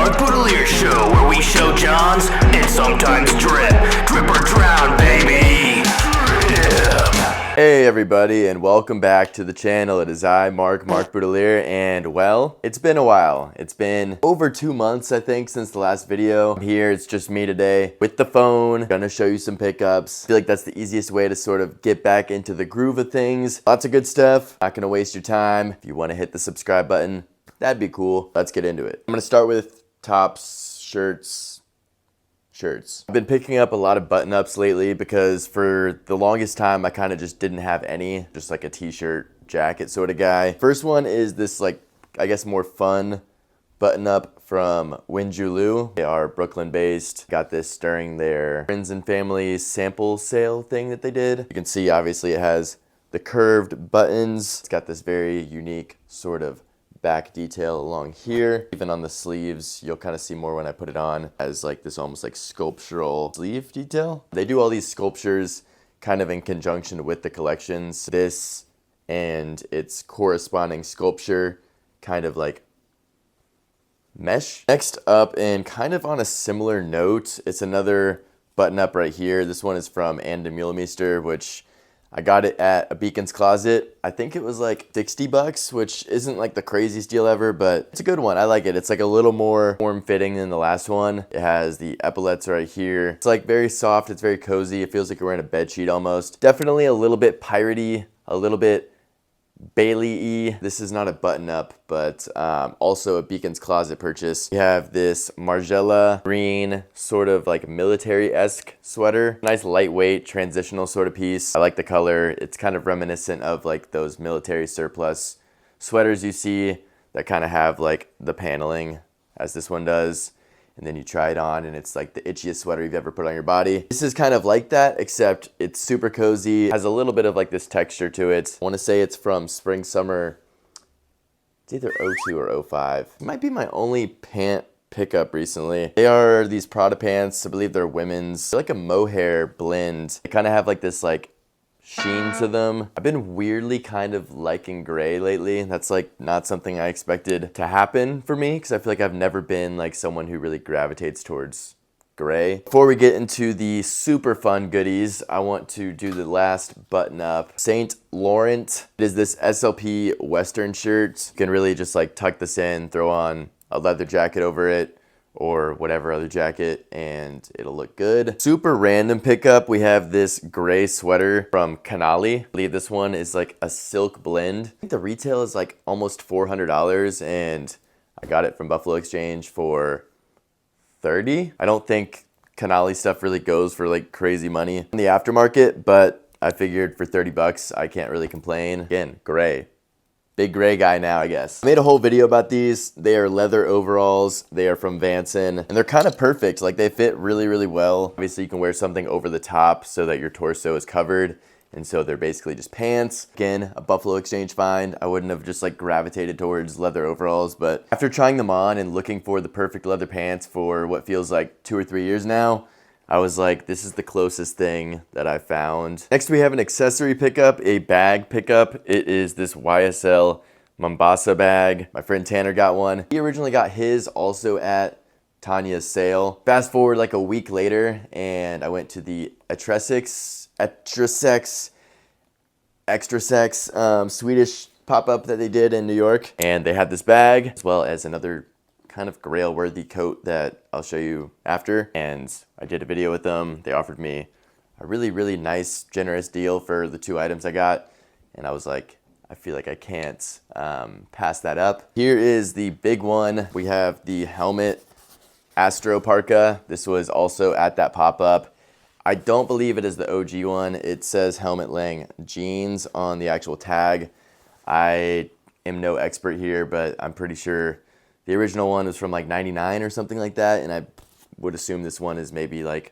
Mark Boudelier Show, where we show Johns and sometimes drip. Drip or drown, baby. Drip. Hey everybody, and welcome back to the channel. It is I, Mark Boudelier, and well, it's been a while. It's been over 2 months, I think, since the last video. I'm here, it's just me today with the phone. Gonna show you some pickups. I feel like that's the easiest way to sort of get back into the groove of things. Lots of good stuff. Not gonna waste your time. If you want to hit the subscribe button, that'd be cool. Let's get into it. I'm gonna start with tops, shirts. I've been picking up a lot of button-ups lately because for the longest time I kind of just didn't have any, just like a t-shirt, jacket sort of guy. First one is this, like, I guess more fun button-up from Winjulu. They are Brooklyn based. Got this during their friends and family sample sale thing that they did. You can see obviously it has the curved buttons. It's got this very unique sort of back detail along here. Even on the sleeves, you'll kind of see more when I put it on, as like this almost like sculptural sleeve detail. They do all these sculptures kind of in conjunction with the collections. This and its corresponding sculpture kind of like mesh. Next up, and kind of on a similar note, it's another button up right here. This one is from Anna Mühlmeister, which I got it at a Beacon's Closet. I think it was like 60 bucks, which isn't like the craziest deal ever, but it's a good one. I like it. It's like a little more form-fitting than the last one. It has the epaulets right here. It's like very soft. It's very cozy. It feels like you're wearing a bed sheet almost. Definitely a little bit piratey, a little bit Bailey-y. This is not a button-up, but also a Beacon's Closet purchase. You have this Margiela green, sort of like military-esque sweater. Nice lightweight, transitional sort of piece. I like the color. It's kind of reminiscent of like those military surplus sweaters you see that kind of have like the paneling as this one does. And then you try it on and it's like the itchiest sweater you've ever put on your body. This is kind of like that, except it's super cozy. It has a little bit of like this texture to it. I want to say it's from spring, summer. It's either 02 or 05. It might be my only pant pickup recently. They are these Prada pants. I believe they're women's. They're like a mohair blend. They kind of have like this like sheen to them. I've been weirdly kind of liking gray lately. That's like not something I expected to happen for me because I feel like I've never been like someone who really gravitates towards gray. Before we get into the super fun goodies, I want to do the last button up. Saint Laurent. It is this SLP Western shirt. You can really just like tuck this in, throw on a leather jacket over it, or whatever other jacket, and it'll look good. Super random pickup. We have this gray sweater from Canali. I believe this one is like a silk blend. I think the retail is like almost $400, and I got it from Buffalo Exchange for $30. I don't think Canali stuff really goes for like crazy money in the aftermarket, but I figured for 30 bucks, I can't really complain. Again, gray. Big gray guy now, I guess. I made a whole video about these. They are leather overalls. They are from Vanson, and they're kind of perfect. Like, they fit really, really well. Obviously, you can wear something over the top so that your torso is covered, and so they're basically just pants. Again, a Buffalo Exchange find. I wouldn't have just like gravitated towards leather overalls, but after trying them on and looking for the perfect leather pants for what feels like 2 or 3 years now, I was like, this is the closest thing that I found. Next, we have an accessory pickup, a bag pickup. It is this YSL Mombasa bag. My friend Tanner got one. He originally got his also at Tanya's sale. Fast forward like a week later, and I went to the Extra Sex Swedish pop-up that they did in New York, and they had this bag as well as another kind of grail-worthy coat that I'll show you after, and I did a video with them. They offered me a really, really nice, generous deal for the 2 items I got, and I was like, I feel like I can't pass that up. Here is the big one. We have the Helmut Astro Parka. This was also at that pop-up. I don't believe it is the OG one. It says Helmut Lang jeans on the actual tag. I am no expert here, but I'm pretty sure the original one was from like 99 or something like that, and I would assume this one is maybe like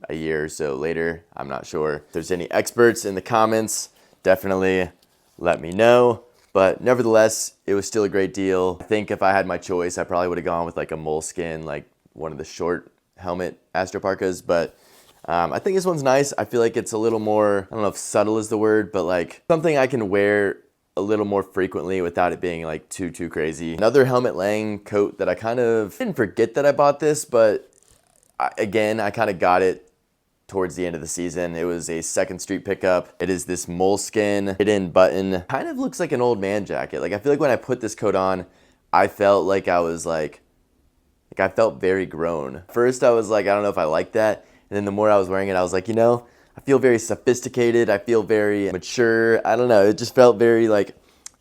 a year or so later. I'm not sure. If there's any experts in the comments, definitely let me know. But nevertheless, it was still a great deal. I think if I had my choice, I probably would have gone with like a moleskin, like one of the short Helmut Astro Parkas, but I think this one's nice. I feel like it's a little more, I don't know if subtle is the word, but like something I can wear a little more frequently without it being like too crazy. Another Helmut Lang coat that I kind of didn't forget that I bought this, but again, I kind of got it towards the end of the season. It was a 2nd Street pickup. It is this moleskin hidden button. Kind of looks like an old man jacket. Like I feel like when I put this coat on, I felt like I was like I felt very grown. First I was like, I don't know if I like that. And then the more I was wearing it, I was like, you know, I feel very sophisticated. I feel very mature. I don't know. It just felt very like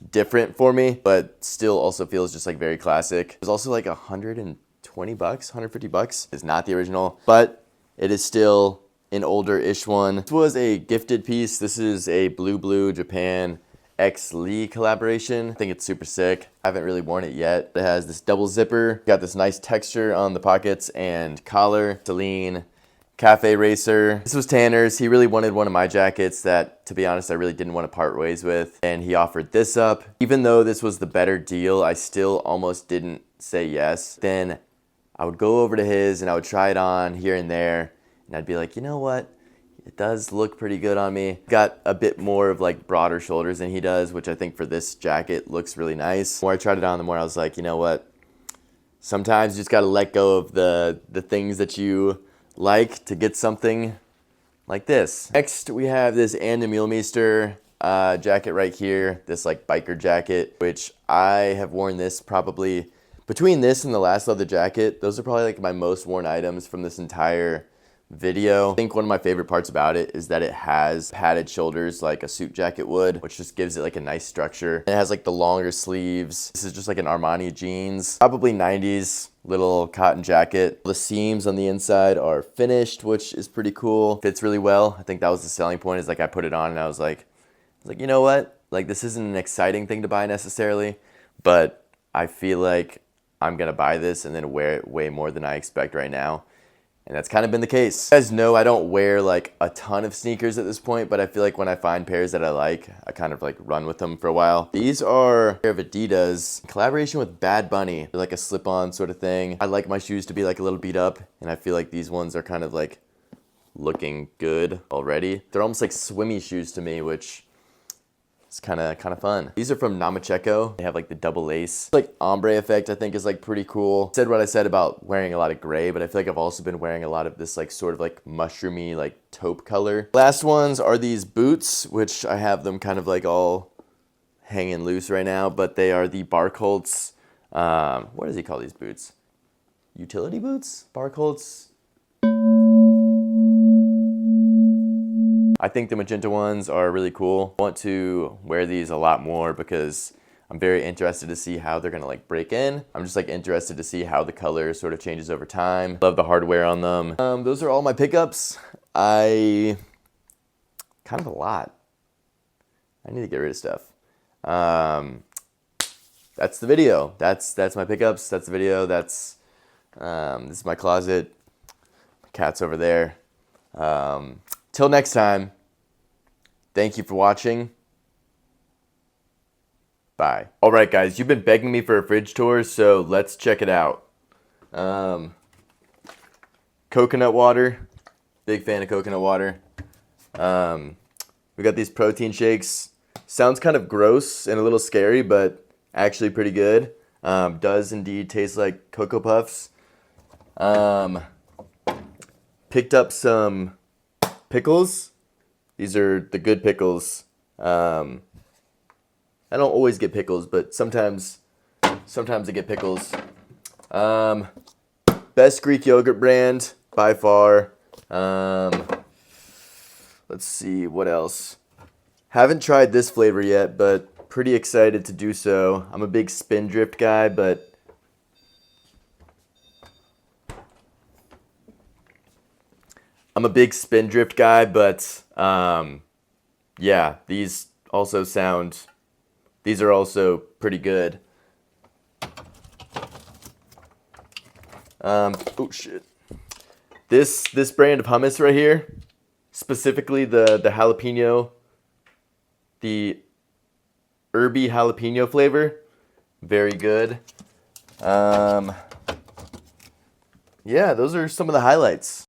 different for me, but still also feels just like very classic. It was also like $120, $150. It's not the original, but it is still an older-ish one. This was a gifted piece. This is a Blue Japan X Lee collaboration. I think it's super sick. I haven't really worn it yet. It has this double zipper. Got this nice texture on the pockets and collar. Celine Cafe Racer. This was Tanner's. He really wanted one of my jackets that, to be honest, I really didn't want to part ways with. And he offered this up. Even though this was the better deal, I still almost didn't say yes. Then I would go over to his and I would try it on here and there. And I'd be like, you know what? It does look pretty good on me. Got a bit more of like broader shoulders than he does, which I think for this jacket looks really nice. The more I tried it on, the more I was like, you know what? Sometimes you just gotta let go of the things that you like to get something like this. Next, we have this Anna Mühlmeister jacket right here. This like biker jacket, which I have worn this probably, between this and the last leather jacket, those are probably like my most worn items from this entire video. I think one of my favorite parts about it is that it has padded shoulders like a suit jacket would, which just gives it like a nice structure. It has like the longer sleeves. This is just like an Armani jeans, probably 90s little cotton jacket. The seams on the inside are finished, which is pretty cool. Fits really well. I think that was the selling point, is like I put it on and I was like, you know what? Like this isn't an exciting thing to buy necessarily, but I feel like I'm gonna buy this and then wear it way more than I expect right now. And that's kind of been the case. You guys know I don't wear like a ton of sneakers at this point, but I feel like when I find pairs that I like, I kind of like run with them for a while. These are a pair of Adidas in collaboration with Bad Bunny. They're like a slip-on sort of thing. I like my shoes to be like a little beat up, and I feel like these ones are kind of like looking good already. They're almost like swimmy shoes to me, which it's kind of fun. These are from Namacheco. They have like the double lace. Like ombre effect I think is like pretty cool. I said what I said about wearing a lot of gray, but I feel like I've also been wearing a lot of this like sort of like mushroomy like taupe color. Last ones are these boots, which I have them kind of like all hanging loose right now, but they are the Barcolts. What does he call these boots? Utility boots? Barcolts? I think the magenta ones are really cool. I want to wear these a lot more because I'm very interested to see how they're gonna like break in. I'm just like interested to see how the color sort of changes over time. Love the hardware on them. Those are all my pickups. Kind of a lot. I need to get rid of stuff. That's the video. That's my pickups. That's the video. That's this is my closet. My cat's over there. Till next time, thank you for watching. Bye. All right, guys, you've been begging me for a fridge tour, so let's check it out. Coconut water. Big fan of coconut water. We got these protein shakes. Sounds kind of gross and a little scary, but actually pretty good. Does indeed taste like Cocoa Puffs. Picked up some pickles. These are the good pickles. I don't always get pickles, but sometimes I get pickles. Best Greek yogurt brand by far. Let's see what else. Haven't tried this flavor yet, but pretty excited to do so. I'm a big Spindrift guy, but yeah, these are also pretty good. Oh shit. This brand of hummus right here, specifically the jalapeno, the herby jalapeno flavor, very good. Yeah, those are some of the highlights.